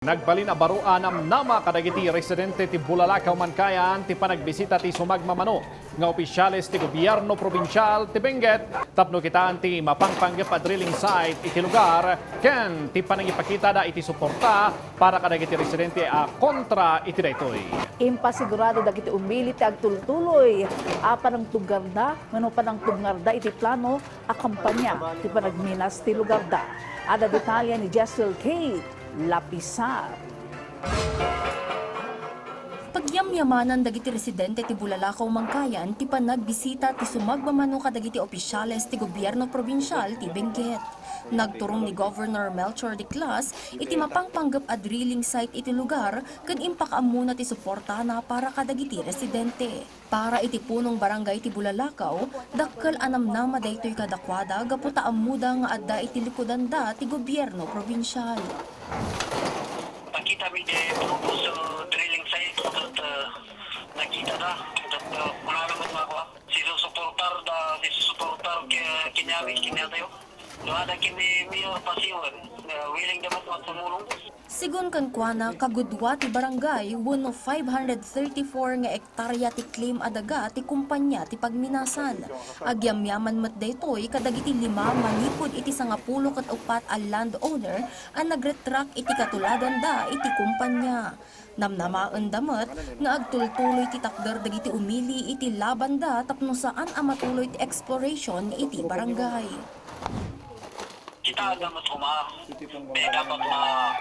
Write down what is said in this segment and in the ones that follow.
Nagbalin a baruan ang nama kadagiti residente ti Bulalakaw Mankayan ti panagbisita ti sumagmamano nga opisyales ti gobyerno probinsyal ti Benguet tapno kitaan ti mapangpanggap a drilling site iti lugar ken ti panangipakita da iti suporta para kadagiti residente a kontra iti daytoy. Impasigurado dagiti umili ti agtultuloy panang tugarda ngano panang tugarda iti plano a kampanya ti panagminas ti lugarda. Ada detalya ni Jessel Kate Lapisar. Pagyamyamanan dagiti residente ti Bulalakaw Mankayan ti panagbisita ti sumagmamano kadagiti opisyales ti gobyerno probinsyal ti Benguet. Nagturong ni Governor Melchor Diclas iti mapangpanggap a drilling site iti lugar ken impakaamuna ti suporta na para kadagiti residente. Para iti punong barangay ti Bulalakaw, dakkel anamnama daytoy kadakwada gaputa amuda nga adda iti likudanda ti gobyerno probinsyal. Nakita mi di propose drilling site at nakita na at wala naman ako sisuportar kinyari tayo. Doon kini Mayor Pasiwan willing naman tumulong. Sigun kan kuana kagudwa ti barangay wenno 534 nga ektarya ti claim adaga ti kumpanya ti pagminasan. Agyamyaman met daytoy kadagiti 5 manipod iti 10 ket 4 a landowner ang nagretract iti katuladan da iti kumpanya. Namnamaan damet nga agtultuloy ti takder dagiti umili iti laban da tapno saan a matuloy ti exploration iti barangay. Kita dapat rumah, dapat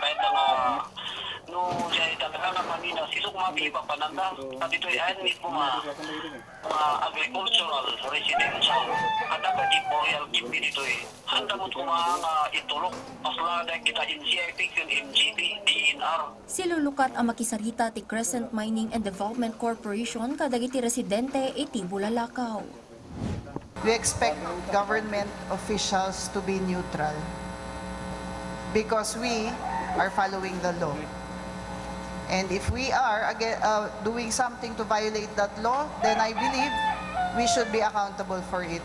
kahit na no jay talaga na manina sisuk mabi pa pananda at ito ay mismo mga agricultural residential at dapat di royal kimbi dito handa mo nga itulok paslada kita NCIP kun MGB DNR. Silulukat ang makisarita ti Crescent Mining and Development Corporation kadagiti residente iti Bulalakaw. We expect government officials to be neutral because we are following the law. And if we are doing something to violate that law, then I believe we should be accountable for it.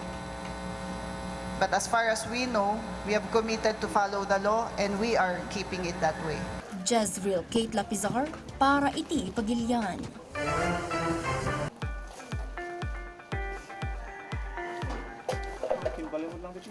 But as far as we know, we have committed to follow the law and we are keeping it that way. Jezreel Kate Lapizar para iti Pagilian.